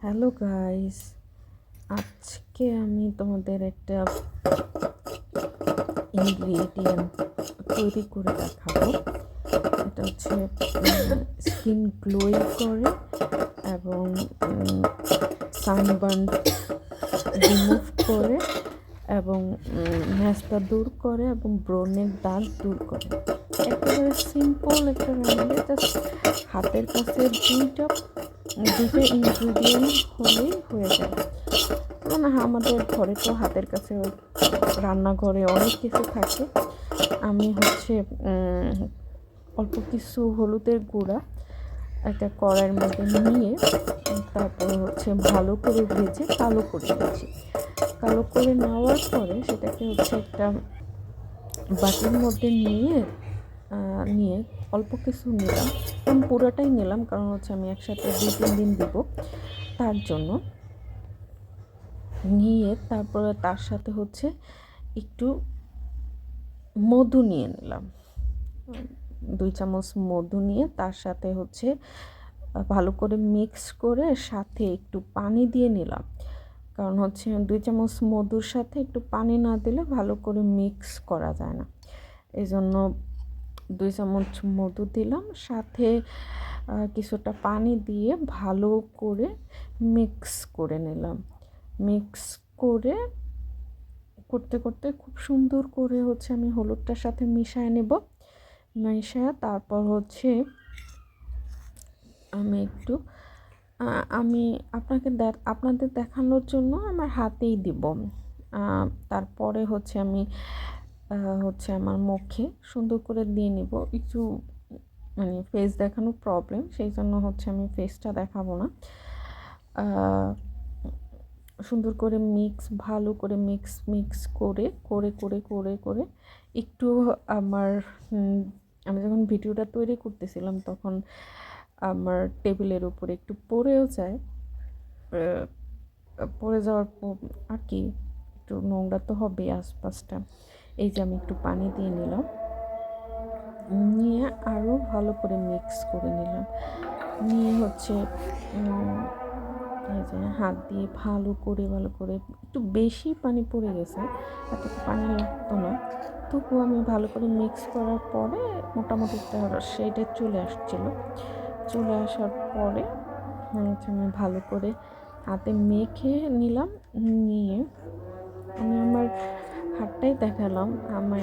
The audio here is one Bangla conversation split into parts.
হ্যালো গাইস, আজকে আমি তোমাদের একটা ইনগ্রিডিয়েন্ট তৈরি করে দেখাবো। এটা হচ্ছে স্কিন গ্লোই করে এবং সানবার্ন রিমুভ করে এবং ন্যাস্তা দূর করে এবং ব্রণের দাগ দূর করে। একেবারে সিম্পল একটা রেমেডি, জাস্ট হাতের কাছে দুইটা ইনগ্রিডিয়েন্ট হলেই হয়ে যায়। মানে আমাদের ঘরে তো হাতের কাছে রান্নাঘরে অনেক কিছু থাকে। আমি হচ্ছে অল্প কিছু হলুদের গুঁড়া একটা কড়াইয়ের মধ্যে নিয়ে তারপর হচ্ছে ভালো করে ভেজে কালো করে নিয়েছি। কালো করে নেওয়ার পরে সেটাকে হচ্ছে একটা বাটির মধ্যে নিয়ে অল্প কিছু নিলাম, আমি পুরোটাই নিলাম কারণ হচ্ছে আমি একসাথে 2-3 দিন দিব, তার জন্য নিয়ে তারপরে তার সাথে হচ্ছে একটু মধু নিয়ে নিলাম, 2 চামচ মধু নিয়ে তার সাথে হচ্ছে ভালো করে মিক্স করে সাথে একটু পানি দিয়ে নিলাম। কারণ হচ্ছে 2 চামচ মধুর সাথে একটু পানি না দিলে ভালো করে মিক্স করা যায় না, এই জন্য 2 চামচ মধু দিলাম, সাথে কিছুটা পানি দিয়ে ভালো করে মিক্স করে নিলাম। মিক্স করে করতে করতে খুব সুন্দর করে হচ্ছে আমি হলুদটার সাথে মিশিয়ে নেব। মিশিয়ে তারপর হচ্ছে আমি একটু আমি আপনাদের দেখানোর জন্য আমার হাতেই দিব। তারপরে হচ্ছে আমি হচ্ছে আমার মুখে সুন্দর করে দিয়ে নিব। একটু মানে ফেস দেখানো প্রবলেম, সেই জন্য হচ্ছে আমি ফেসটা দেখাবো না। সুন্দর করে ভালো করে মিক্স করে করে করে করে করে একটু আমি যখন ভিডিওটা তৈরি করতেছিলাম তখন আমার টেবিলের উপরে একটু পড়েও যায়। পড়ে যাওয়ার আর কি একটু নোংরা তো হবে আশপাশটা। এই যে আমি একটু পানি দিয়ে নিলাম, নিয়ে আরও ভালো করে মিক্স করে নিলাম, নিয়ে হচ্ছে এই যে হাত দিয়ে ভালো করে একটু বেশি পানি পড়ে গেছে, এতটা পানি লাগতো না, তবুও আমি ভালো করে মিক্স করার পরে মোটামুটি একটা শেডে চলে আসার পরে হচ্ছে আমি ভালো করে হাতে মেখে নিলাম। নিয়ে আমি আমার হাতটাই দেখালাম, আমি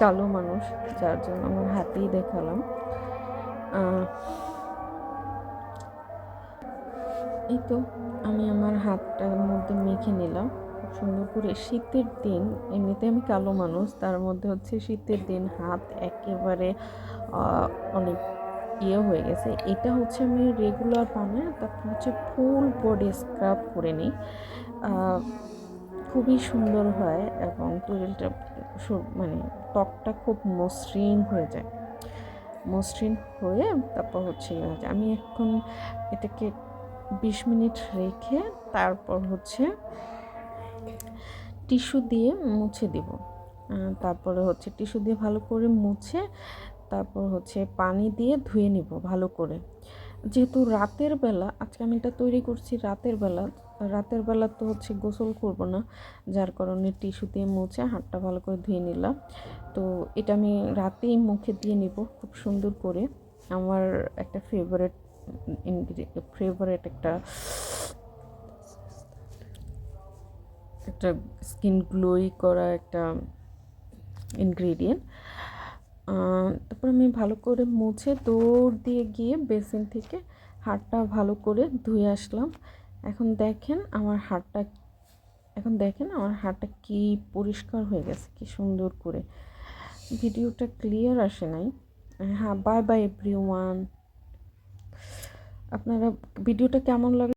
কালো মানুষ যার জন্য আমার হাতেই দেখালাম। এই তো আমি আমার হাতটার মধ্যে মেখে নিলাম খুব সুন্দর করে। শীতের দিন, এমনিতে আমি কালো মানুষ, তার মধ্যে হচ্ছে শীতের দিন হাত একেবারে অনেক হয়ে গেছে। এটা হচ্ছে আমি রেগুলার বানাই, তারপর হচ্ছে ফুল বডি স্ক্রাব করে নিই, খুবই সুন্দর হয় এবং শরীরটা মানে ত্বকটা খুব মসৃণ হয়ে যায়। মসৃণ হয়ে তারপর হচ্ছে আমি এখন এটাকে 20 মিনিট রেখে তারপর হচ্ছে টিস্যু দিয়ে মুছে দেব। তারপরে হচ্ছে টিস্যু দিয়ে ভালো করে মুছে তারপর হচ্ছে পানি দিয়ে ধুয়ে নিব ভালো করে। যেহেতু রাতের বেলা আজকে আমি এটা তৈরি করছি রাতের বেলা তো হচ্ছে গোসল করব না, যার কারণে টিস্যু দিয়ে মুছে হাতটা ভালো করে ধুয়ে নিলাম। তো এটা আমি রাতেই মুখে দিয়ে নিব খুব সুন্দর করে। আমার একটা ফেভারিট একটা স্কিন গ্লোই করা একটা ইনগ্রিডিয়েন্ট। তারপর আমি ভালো করে মুছে দৌড় দিয়ে গিয়ে বেসিন থেকে হাতটা ভালো করে ধুয়ে আসলাম। এখন দেখেন আমার হাতটা কি পরিষ্কার হয়ে গেছে, কি সুন্দর করে। ভিডিওটা ক্লিয়ার আসে নাই। হ্যাঁ, বাই বাই এভরিওয়ান। আপনারা ভিডিওটা কেমন লাগলো